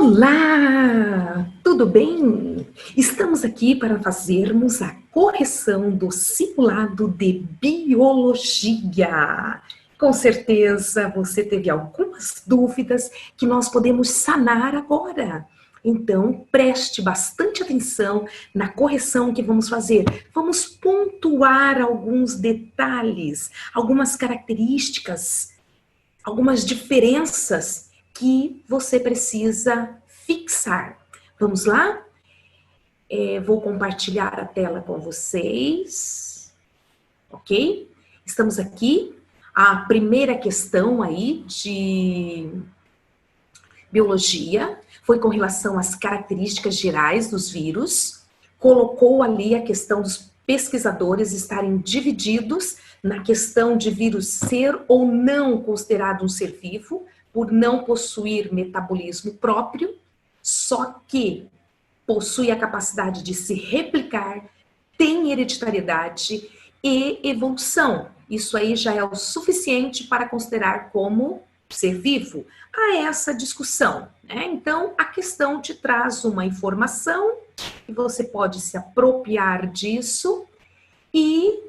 Olá, tudo bem? Estamos aqui para fazermos a correção do simulado de biologia. Com certeza você teve algumas dúvidas que nós podemos sanar agora. Então, preste bastante atenção na correção que vamos fazer. Vamos pontuar alguns detalhes, algumas características, algumas diferenças que você precisa fixar. Vamos lá? Vou compartilhar a tela com vocês, ok? Estamos aqui. A primeira questão aí de biologia foi com relação às características gerais dos vírus. Colocou ali a questão dos pesquisadores estarem divididos na questão de vírus ser ou não considerado um ser vivo, por não possuir metabolismo próprio, só que possui a capacidade de se replicar, tem hereditariedade e evolução. Isso aí já é o suficiente para considerar como ser vivo. Há essa discussão, né? Então, a questão te traz uma informação e você pode se apropriar disso e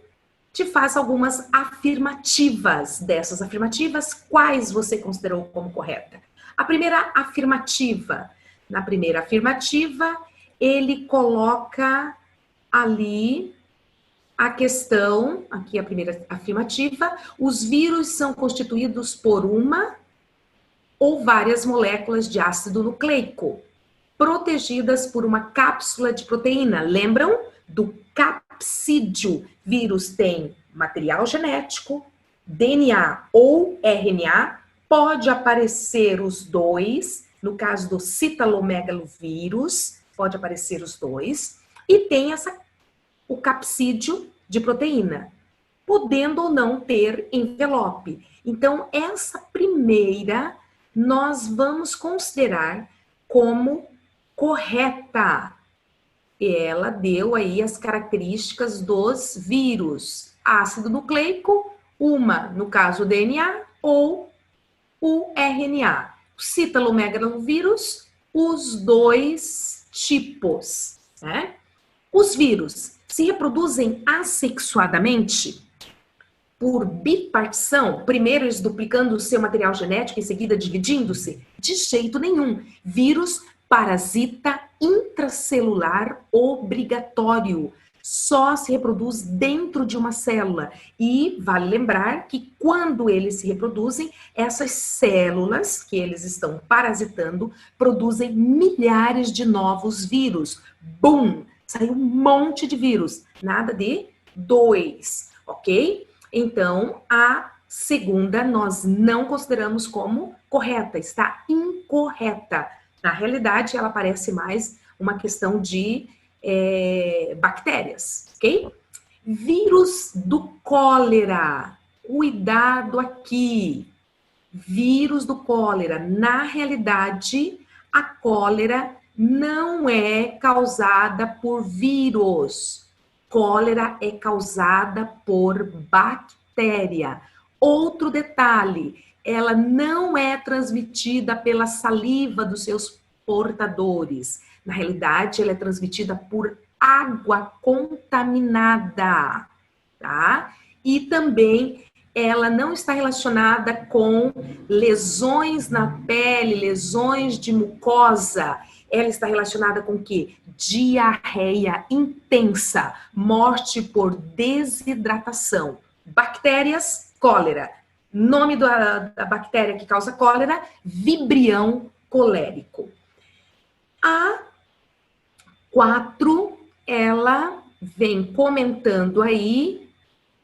te faz algumas afirmativas. Dessas afirmativas, quais você considerou como correta? A primeira afirmativa. Na primeira afirmativa, ele coloca ali a questão, aqui a primeira afirmativa, os vírus são constituídos por uma ou várias moléculas de ácido nucleico, protegidas por uma cápsula de proteína. Lembram do capsídio? Vírus tem material genético, DNA ou RNA, pode aparecer os dois, no caso do citalomegalovírus, pode aparecer os dois, e tem o capsídio de proteína, podendo ou não ter envelope. Então, essa primeira nós vamos considerar como correta. E ela deu aí as características dos vírus. Ácido nucleico, uma, no caso, o DNA, ou o RNA. O citalomegalovírus, os dois tipos, né? Os vírus se reproduzem assexuadamente por bipartição, primeiro eles duplicando o seu material genético, em seguida dividindo-se? De jeito nenhum. Vírus parasita intracelular obrigatório. Só se reproduz dentro de uma célula. E vale lembrar que quando eles se reproduzem, essas células que eles estão parasitando produzem milhares de novos vírus. Bum! Saiu um monte de vírus. Nada de dois, ok? Então, a segunda nós não consideramos como correta, está incorreta. Na realidade, ela parece mais uma questão de bactérias, ok? Vírus do cólera. Cuidado aqui. Vírus do cólera. Na realidade, a cólera não é causada por vírus. Cólera é causada por bactéria. Outro detalhe, ela não é transmitida pela saliva dos seus portadores. Na realidade, ela é transmitida por água contaminada, tá? E também ela não está relacionada com lesões na pele, lesões de mucosa. Ela está relacionada com o quê? Diarreia intensa, morte por desidratação. Bactérias, cólera. Nome da bactéria que causa cólera, Vibrião colérico. A 4, ela vem comentando aí,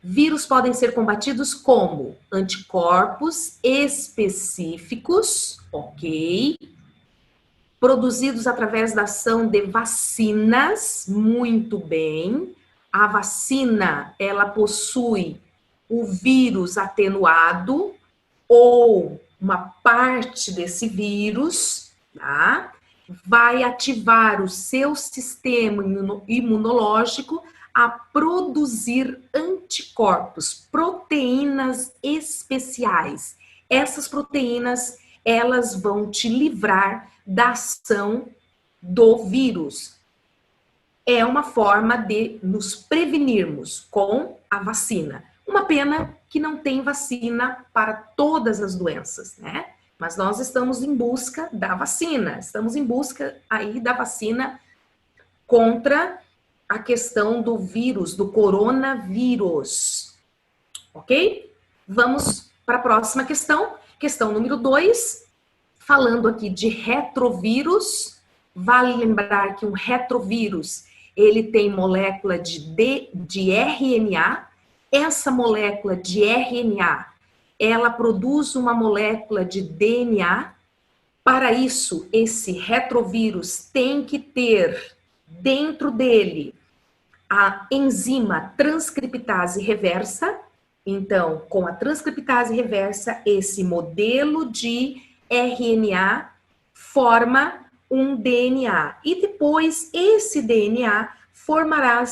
vírus podem ser combatidos como anticorpos específicos, ok? Produzidos através da ação de vacinas, muito bem. A vacina, ela possui o vírus atenuado ou uma parte desse vírus, tá? Vai ativar o seu sistema imunológico a produzir anticorpos, proteínas especiais. Essas proteínas, elas vão te livrar da ação do vírus. É uma forma de nos prevenirmos com a vacina. Uma pena que não tem vacina para todas as doenças, né? Mas nós estamos em busca da vacina, estamos em busca aí da vacina contra a questão do vírus, do coronavírus, ok? Vamos para a próxima questão, questão número 2, falando aqui de retrovírus. Vale lembrar que um retrovírus, ele tem molécula de RNA. Essa molécula de RNA, ela produz uma molécula de DNA. Para isso, esse retrovírus tem que ter dentro dele a enzima transcriptase reversa. Então, com a transcriptase reversa, esse modelo de RNA forma um DNA. E depois, esse DNA formará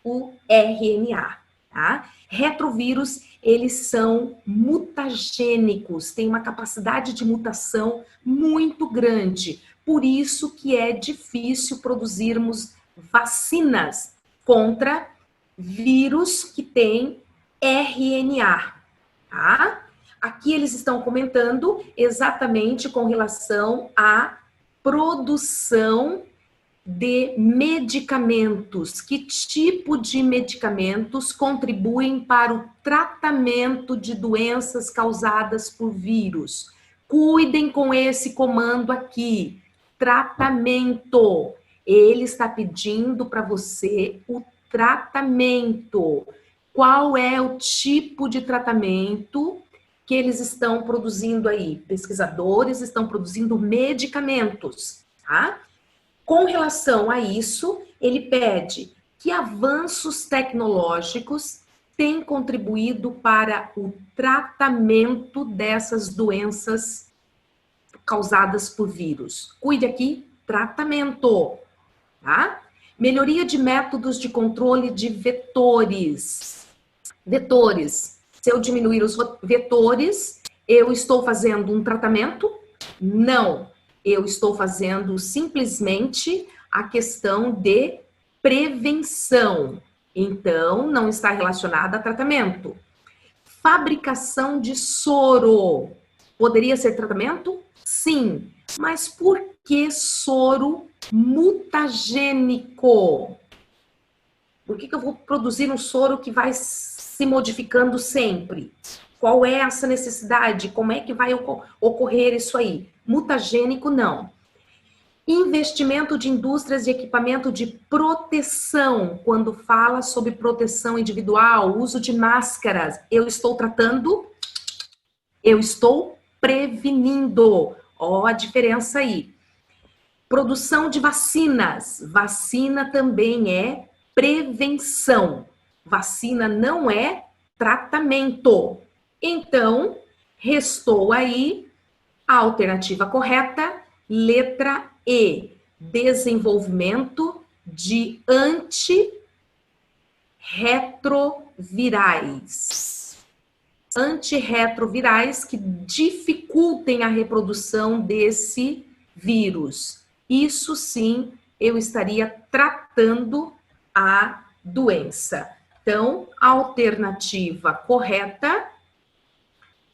o RNA. Tá? Retrovírus, eles são mutagênicos, têm uma capacidade de mutação muito grande. Por isso que é difícil produzirmos vacinas contra vírus que têm RNA. Tá? Aqui eles estão comentando exatamente com relação à produção de medicamentos. Que tipo de medicamentos contribuem para o tratamento de doenças causadas por vírus? Cuidem com esse comando aqui. Tratamento. Ele está pedindo para você o tratamento. Qual é o tipo de tratamento que eles estão produzindo aí? Pesquisadores estão produzindo medicamentos, tá? Com relação a isso, ele pede que avanços tecnológicos têm contribuído para o tratamento dessas doenças causadas por vírus. Cuide aqui, tratamento, tá? Melhoria de métodos de controle de vetores. Vetores. Se eu diminuir os vetores, eu estou fazendo um tratamento? Não. Eu estou fazendo simplesmente a questão de prevenção. Então, não está relacionada a tratamento. Fabricação de soro. Poderia ser tratamento? Sim. Mas por que soro mutagênico? Por que eu vou produzir um soro que vai se modificando sempre? Qual é essa necessidade? Como é que vai ocorrer isso aí? Mutagênico, não. Investimento de indústrias de equipamento de proteção. Quando fala sobre proteção individual, uso de máscaras, eu estou tratando? Eu estou prevenindo. Ó, a diferença aí. Produção de vacinas. Vacina também é prevenção. Vacina não é tratamento. Então, restou aí a alternativa correta, letra E. Desenvolvimento de antirretrovirais. Antirretrovirais que dificultem a reprodução desse vírus. Isso sim, eu estaria tratando a doença. Então, a alternativa correta,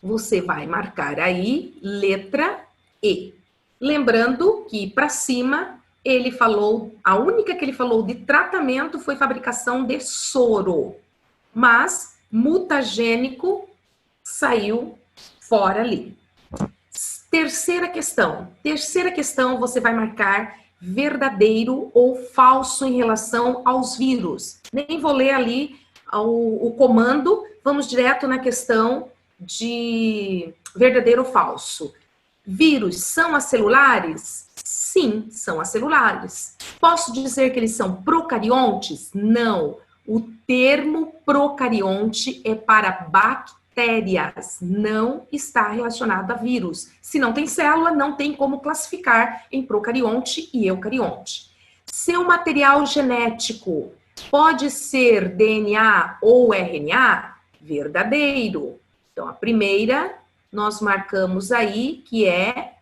você vai marcar aí, letra E. Lembrando que para cima, ele falou, a única que ele falou de tratamento foi fabricação de soro. Mas, mutagênico saiu fora ali. Terceira questão. Terceira questão, você vai marcar verdadeiro ou falso em relação aos vírus. Nem vou ler ali o comando, vamos direto na questão de verdadeiro ou falso. Vírus são acelulares? Sim, são acelulares. Posso dizer que eles são procariontes? Não. O termo procarionte é para bactérias, não está relacionado a vírus. Se não tem célula, não tem como classificar em procarionte e eucarionte. Seu material genético pode ser DNA ou RNA? Verdadeiro. Então, a primeira nós marcamos aí que é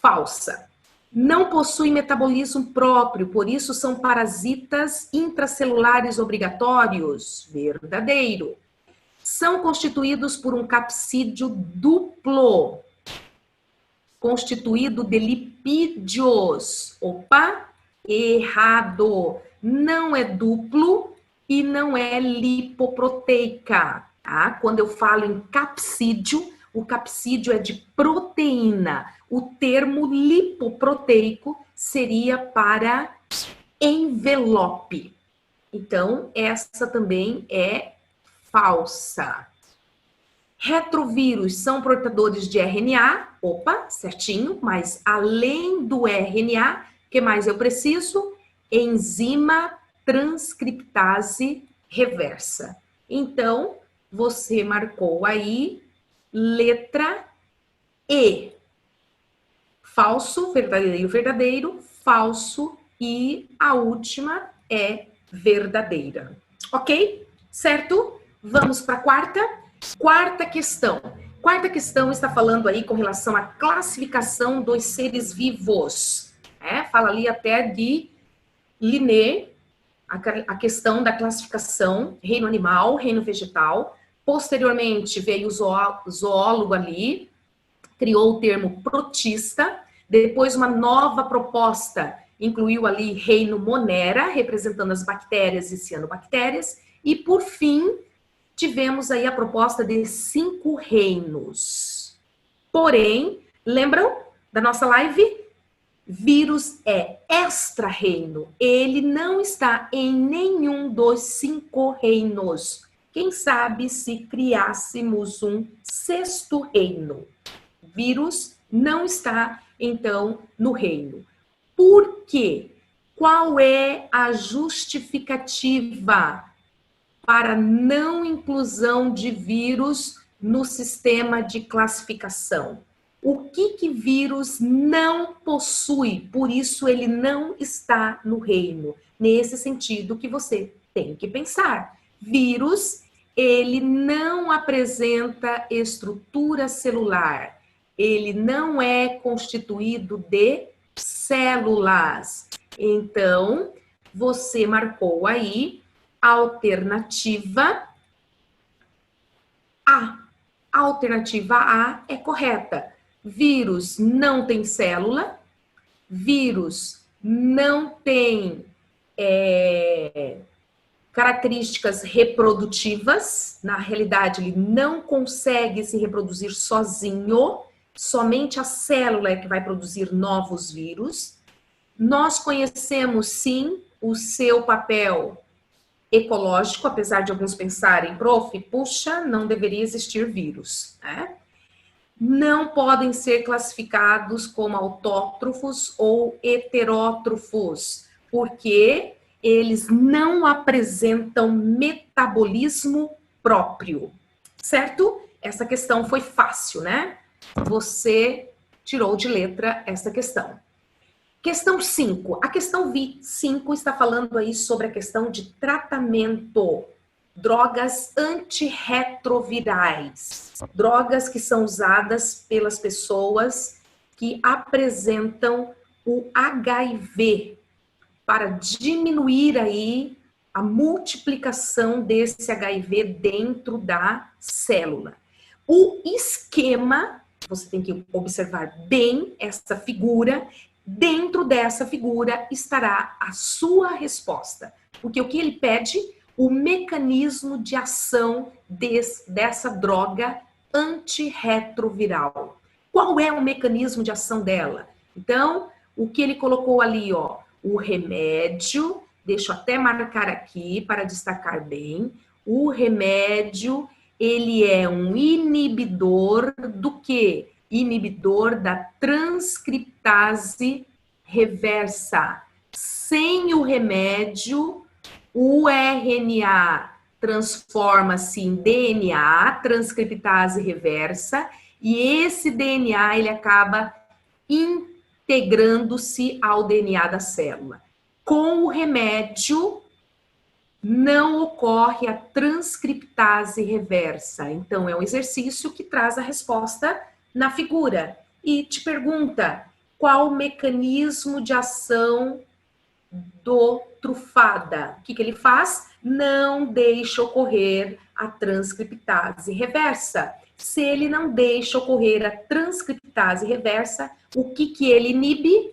falsa. Não possui metabolismo próprio, por isso são parasitas intracelulares obrigatórios. Verdadeiro. São constituídos por um capsídeo duplo, constituído de lipídios. Opa, errado. Não é duplo e não é lipoproteica. Tá? Quando eu falo em capsídeo, o capsídeo é de proteína. O termo lipoproteico seria para envelope. Então, essa também é falsa. Retrovírus são portadores de RNA. Opa, certinho. Mas além do RNA, o que mais eu preciso? Enzima transcriptase reversa. Então, você marcou aí letra E. Falso, verdadeiro, verdadeiro, falso e a última é verdadeira. Ok? Certo? Vamos para a quarta. Quarta questão. Quarta questão está falando aí com relação à classificação dos seres vivos. Fala ali até de Linné, a questão da classificação, reino animal, reino vegetal. Posteriormente veio o zoólogo ali, criou o termo protista. Depois uma nova proposta incluiu ali reino Monera, representando as bactérias e cianobactérias. E por fim, tivemos aí a proposta de 5 reinos. Porém, lembram da nossa live? Vírus é extra-reino. Ele não está em nenhum dos 5 reinos. Quem sabe se criássemos um 6º reino? Vírus não está, então, no reino. Por quê? Qual é a justificativa para não inclusão de vírus no sistema de classificação? O que vírus não possui, por isso ele não está no reino. Nesse sentido que você tem que pensar. Vírus, ele não apresenta estrutura celular. Ele não é constituído de células. Então, você marcou aí a alternativa A. A alternativa A é correta. Vírus não tem célula, vírus não tem características reprodutivas, na realidade ele não consegue se reproduzir sozinho, somente a célula é que vai produzir novos vírus. Nós conhecemos sim o seu papel ecológico, apesar de alguns pensarem, prof, puxa, não deveria existir vírus, né? Não podem ser classificados como autótrofos ou heterótrofos, porque eles não apresentam metabolismo próprio, certo? Essa questão foi fácil, né? Você tirou de letra essa questão. Questão 5. A questão 5 está falando aí sobre a questão de tratamento. Drogas antirretrovirais. Drogas que são usadas pelas pessoas que apresentam o HIV para diminuir aí a multiplicação desse HIV dentro da célula. O esquema, você tem que observar bem essa figura. Dentro dessa figura estará a sua resposta. Porque o que ele pede? O mecanismo de ação dessa droga antirretroviral. Qual é o mecanismo de ação dela? Então, o que ele colocou ali, ó, o remédio, deixa eu até marcar aqui para destacar bem, o remédio, ele é um inibidor do quê? Inibidor da transcriptase reversa. Sem o remédio, o RNA transforma-se em DNA, transcriptase reversa, e esse DNA ele acaba integrando-se ao DNA da célula. Com o remédio, não ocorre a transcriptase reversa. Então, é um exercício que traz a resposta na figura e te pergunta qual o mecanismo de ação do trufada. O que ele faz? Não deixa ocorrer a transcriptase reversa. Se ele não deixa ocorrer a transcriptase reversa, o que ele inibe?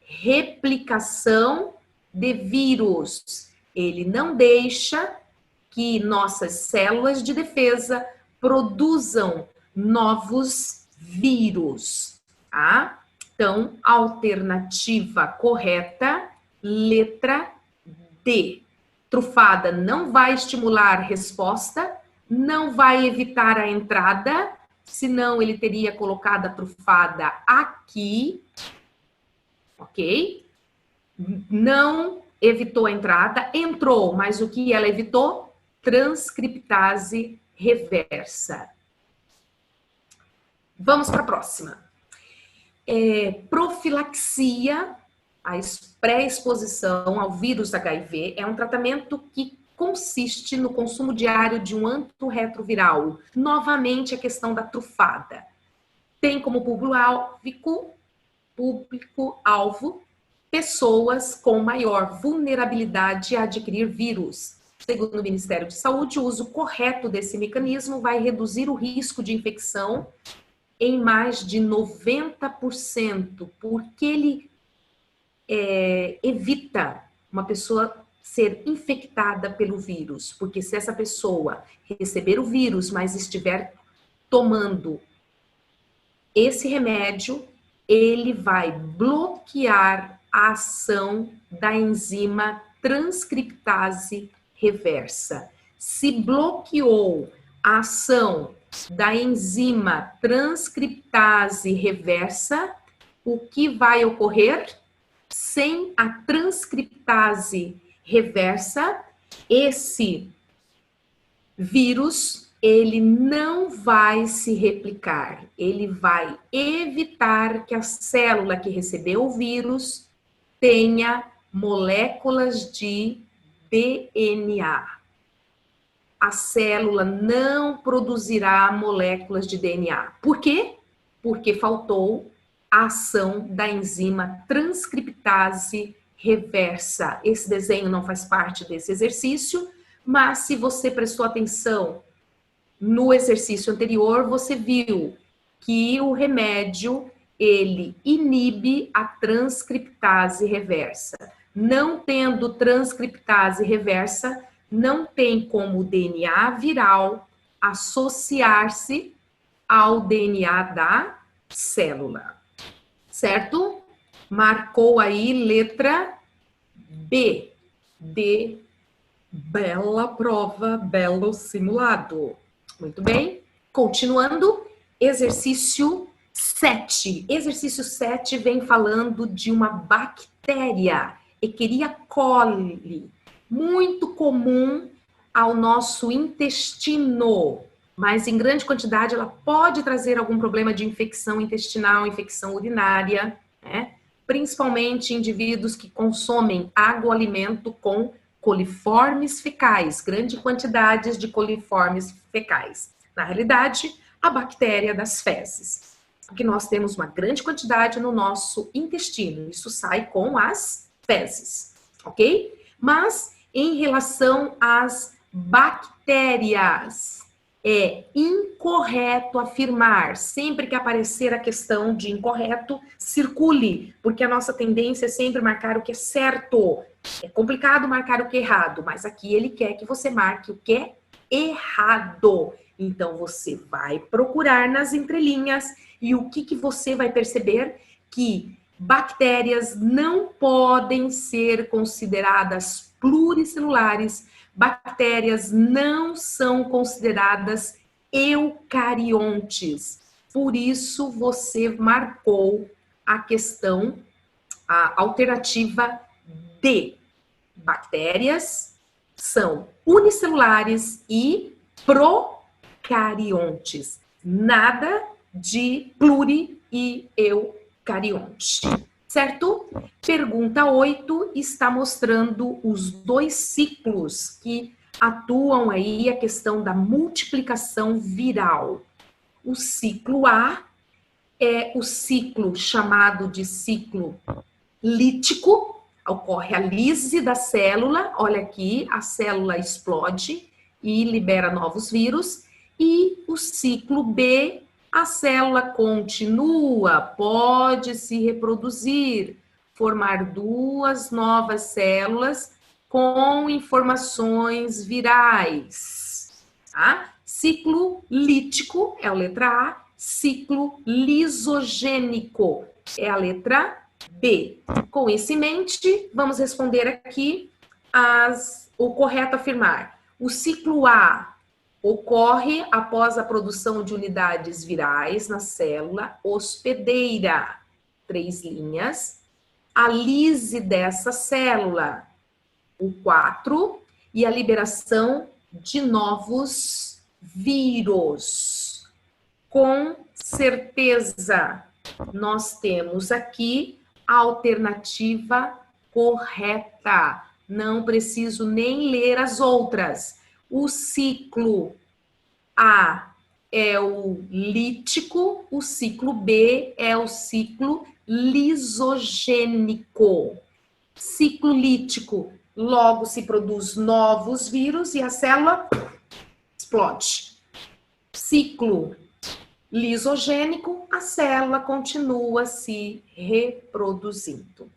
Replicação de vírus. Ele não deixa que nossas células de defesa produzam novos vírus, tá? Então, alternativa correta, letra D. Trufada não vai estimular resposta, não vai evitar a entrada, senão ele teria colocado a trufada aqui, ok? Não evitou a entrada, entrou, mas o que ela evitou? Transcriptase reversa. Vamos para a próxima. Profilaxia, a pré-exposição ao vírus HIV, é um tratamento que consiste no consumo diário de um antirretroviral. Novamente, a questão da trufada. Tem como público-alvo pessoas com maior vulnerabilidade a adquirir vírus. Segundo o Ministério de Saúde, o uso correto desse mecanismo vai reduzir o risco de infecção em mais de 90%, porque ele evita uma pessoa ser infectada pelo vírus. Porque se essa pessoa receber o vírus, mas estiver tomando esse remédio, ele vai bloquear a ação da enzima transcriptase reversa. Se bloqueou a ação da enzima transcriptase reversa, o que vai ocorrer? Sem a transcriptase reversa, esse vírus, ele não vai se replicar, ele vai evitar que a célula que recebeu o vírus tenha moléculas de DNA. A célula não produzirá moléculas de DNA. Por quê? Porque faltou a ação da enzima transcriptase reversa. Esse desenho não faz parte desse exercício, mas se você prestou atenção no exercício anterior, você viu que o remédio, ele inibe a transcriptase reversa. Não tendo transcriptase reversa, não tem como o DNA viral associar-se ao DNA da célula. Certo? Marcou aí letra B. D. Bela prova, belo simulado. Muito bem. Continuando, exercício 7. Exercício 7 vem falando de uma bactéria, Escherichia coli, muito comum ao nosso intestino, mas em grande quantidade ela pode trazer algum problema de infecção intestinal, infecção urinária, né? Principalmente indivíduos que consomem agroalimento com coliformes fecais, grandes quantidades de coliformes fecais. Na realidade, a bactéria das fezes, porque nós temos uma grande quantidade no nosso intestino, isso sai com as fezes, ok? Mas em relação às bactérias, é incorreto afirmar. Sempre que aparecer a questão de incorreto, circule, porque a nossa tendência é sempre marcar o que é certo. É complicado marcar o que é errado, mas aqui ele quer que você marque o que é errado. Então, você vai procurar nas entrelinhas e o que você vai perceber? Que bactérias não podem ser consideradas pluricelulares, bactérias não são consideradas eucariontes. Por isso, você marcou a questão, a alternativa D. Bactérias são unicelulares e procariontes. Nada de pluri e eucarionte. Certo? Pergunta 8 está mostrando os dois ciclos que atuam aí a questão da multiplicação viral. O ciclo A é o ciclo chamado de ciclo lítico. Ocorre a lise da célula, olha aqui, a célula explode e libera novos vírus. E o ciclo B, a célula continua, pode se reproduzir, formar duas novas células com informações virais. Tá? Ciclo lítico é a letra A, ciclo lisogênico é a letra B. Com isso em mente, vamos responder aqui o correto afirmar. O ciclo A ocorre após a produção de unidades virais na célula hospedeira. 3 linhas. A lise dessa célula, o 4, e a liberação de novos vírus. Com certeza, nós temos aqui a alternativa correta. Não preciso nem ler as outras. O ciclo A é o lítico, o ciclo B é o ciclo lisogênico. Ciclo lítico, logo se produz novos vírus e a célula explode. Ciclo lisogênico, a célula continua se reproduzindo.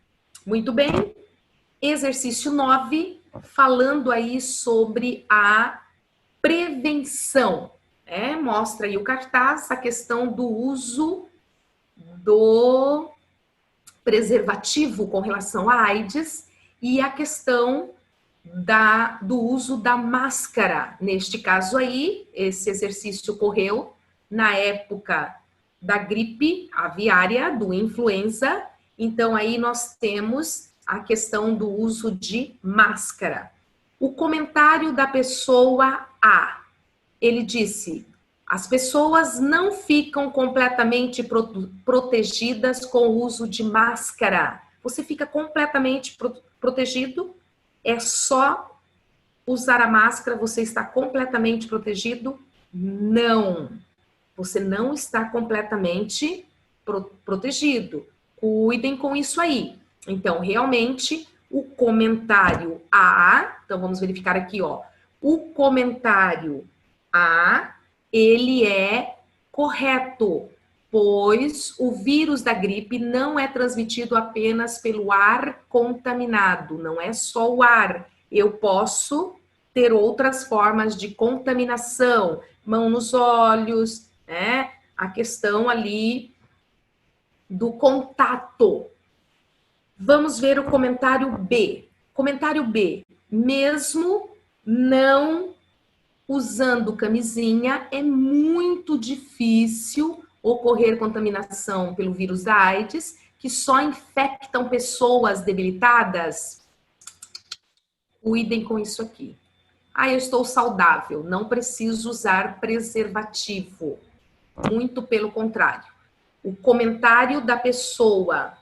Muito bem. Exercício 9, falando aí sobre a prevenção. Mostra aí o cartaz, a questão do uso do preservativo com relação à AIDS e a questão do uso da máscara. Neste caso aí, esse exercício ocorreu na época da gripe aviária, do influenza. Então, aí nós temos a questão do uso de máscara. O comentário da pessoa A, ele disse: as pessoas não ficam completamente protegidas com o uso de máscara. Você fica completamente protegido? É só usar a máscara, você está completamente protegido? Não. Você não está completamente protegido. Cuidem com isso aí. Então, realmente, o comentário A, então vamos verificar aqui, ó. O comentário A, ele é correto, pois o vírus da gripe não é transmitido apenas pelo ar contaminado, não é só o ar. Eu posso ter outras formas de contaminação, mão nos olhos, né? A questão ali do contato. Vamos ver o comentário B. Comentário B. Mesmo não usando camisinha, é muito difícil ocorrer contaminação pelo vírus da AIDS, que só infectam pessoas debilitadas. Cuidem com isso aqui. Eu estou saudável, não preciso usar preservativo. Muito pelo contrário. O comentário da pessoa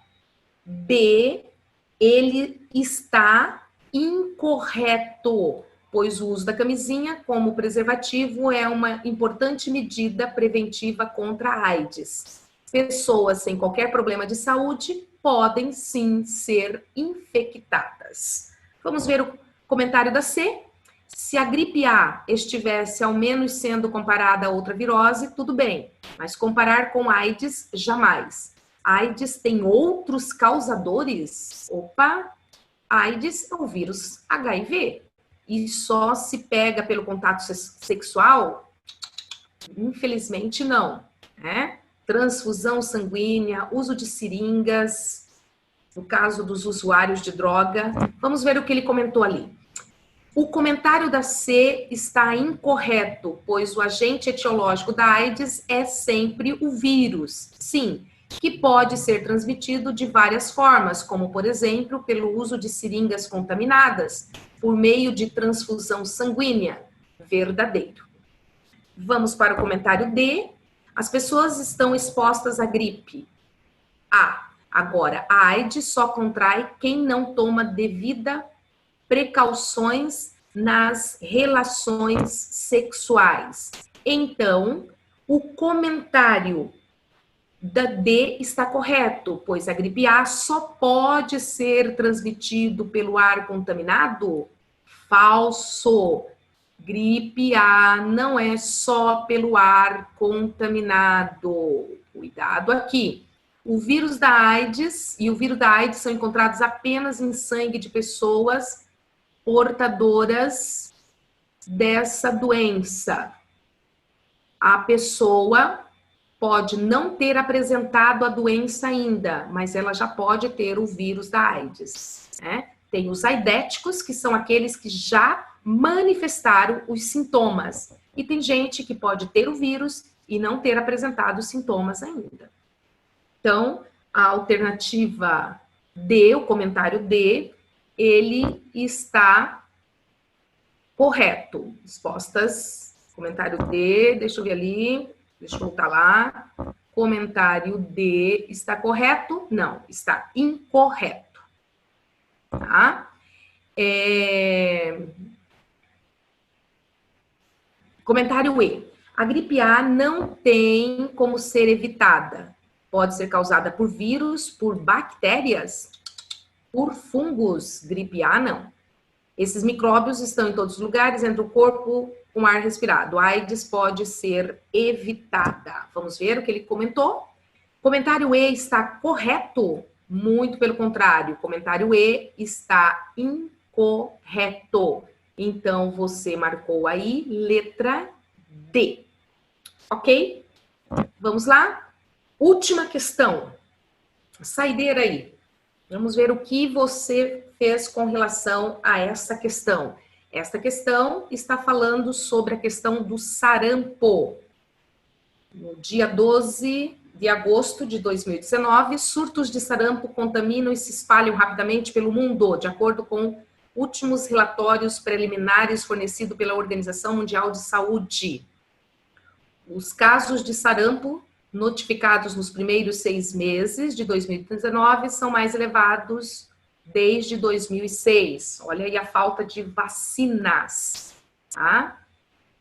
B, ele está incorreto, pois o uso da camisinha como preservativo é uma importante medida preventiva contra a AIDS. Pessoas sem qualquer problema de saúde podem sim ser infectadas. Vamos ver o comentário da C. Se a gripe A estivesse ao menos sendo comparada a outra virose, tudo bem, mas comparar com AIDS, jamais. AIDS tem outros causadores? Opa! AIDS é o vírus HIV. E só se pega pelo contato sexual? Infelizmente não, né? Transfusão sanguínea, uso de seringas, no caso dos usuários de droga. Vamos ver o que ele comentou ali. O comentário da C está incorreto, pois o agente etiológico da AIDS é sempre o vírus. Sim, que pode ser transmitido de várias formas, como, por exemplo, pelo uso de seringas contaminadas, por meio de transfusão sanguínea. Verdadeiro. Vamos para o comentário D. As pessoas estão expostas à gripe. A. Agora, a AIDS só contrai quem não toma devida precauções nas relações sexuais. Então, o comentário da D está correto, pois a gripe A só pode ser transmitido pelo ar contaminado? Falso. Gripe A não é só pelo ar contaminado. Cuidado aqui. O vírus da AIDS e o vírus da AIDS são encontrados apenas em sangue de pessoas portadoras dessa doença. A pessoa pode não ter apresentado a doença ainda, mas ela já pode ter o vírus da AIDS, né? Tem os aidéticos, que são aqueles que já manifestaram os sintomas. E tem gente que pode ter o vírus e não ter apresentado os sintomas ainda. Então, a alternativa D, o comentário D, ele está correto. Respostas, comentário D, deixa eu ver ali, deixa eu voltar lá. Comentário D está correto? Não, está incorreto. Tá? Comentário E. A gripe A não tem como ser evitada. Pode ser causada por vírus, por bactérias, por fungos. Gripe A, não. Esses micróbios estão em todos os lugares, entre o corpo com ar respirado. A AIDS pode ser evitada. Vamos ver o que ele comentou. Comentário E está correto? Muito pelo contrário. Comentário E está incorreto. Então, você marcou aí letra D. Ok? Vamos lá? Última questão. Saideira aí. Vamos ver o que você fez com relação a essa questão. Esta questão está falando sobre a questão do sarampo. No dia 12 de agosto de 2019, surtos de sarampo contaminam e se espalham rapidamente pelo mundo, de acordo com últimos relatórios preliminares fornecidos pela Organização Mundial de Saúde. Os casos de sarampo notificados nos primeiros 6 meses de 2019 são mais elevados desde 2006. Olha aí a falta de vacinas, tá?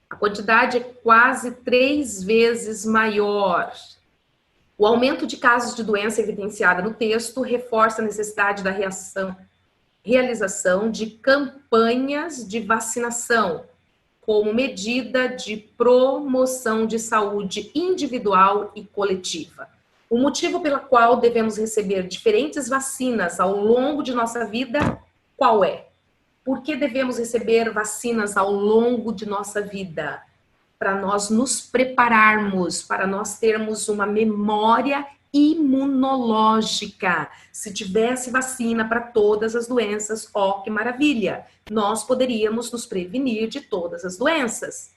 A quantidade é quase 3 vezes maior. O aumento de casos de doença evidenciada no texto reforça a necessidade da realização de campanhas de vacinação como medida de promoção de saúde individual e coletiva. O motivo pelo qual devemos receber diferentes vacinas ao longo de nossa vida, qual é? Por que devemos receber vacinas ao longo de nossa vida? Para nós nos prepararmos, para nós termos uma memória imunológica. Se tivesse vacina para todas as doenças, ó, que maravilha! Nós poderíamos nos prevenir de todas as doenças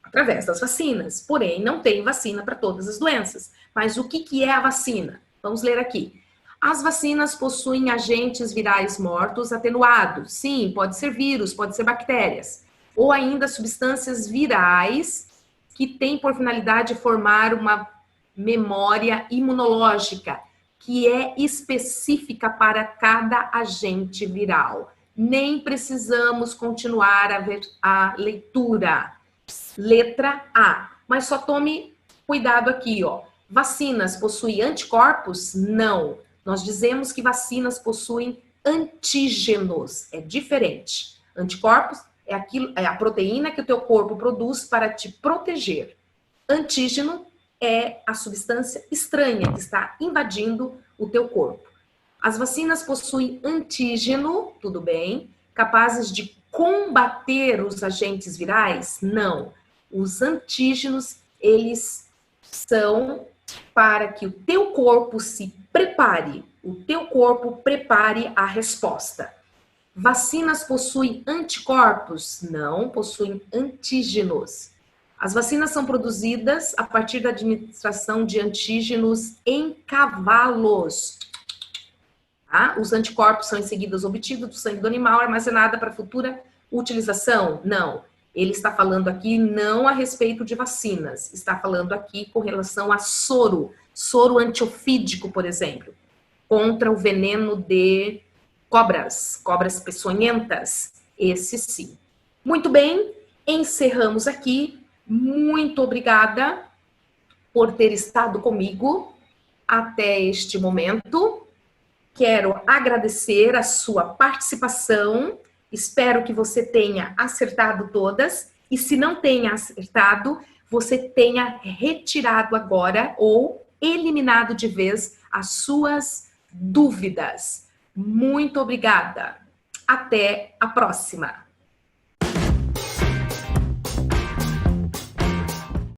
através das vacinas. Porém, não tem vacina para todas as doenças. Mas o que é a vacina? Vamos ler aqui. As vacinas possuem agentes virais mortos atenuados. Sim, pode ser vírus, pode ser bactérias. Ou ainda substâncias virais que têm por finalidade formar uma memória imunológica, que é específica para cada agente viral. Nem precisamos continuar a ver a leitura. Letra A. Mas só tome cuidado aqui, ó. Vacinas possuem anticorpos? Não. Nós dizemos que vacinas possuem antígenos. É diferente. Anticorpos é a proteína que o teu corpo produz para te proteger. Antígeno é a substância estranha que está invadindo o teu corpo. As vacinas possuem antígeno, tudo bem, capazes de combater os agentes virais? Não. Os antígenos, eles são para que o teu corpo se prepare, o teu corpo prepare a resposta. Vacinas possuem anticorpos? Não, possuem antígenos. As vacinas são produzidas a partir da administração de antígenos em cavalos. Tá? Os anticorpos são em seguida obtidos do sangue do animal, armazenada para futura utilização? Não. Ele está falando aqui não a respeito de vacinas, está falando aqui com relação a soro antiofídico, por exemplo, contra o veneno de cobras peçonhentas, esse sim. Muito bem, encerramos aqui. Muito obrigada por ter estado comigo até este momento. Quero agradecer a sua participação. Espero que você tenha acertado todas. E se não tenha acertado, você tenha retirado agora ou eliminado de vez as suas dúvidas. Muito obrigada. Até a próxima.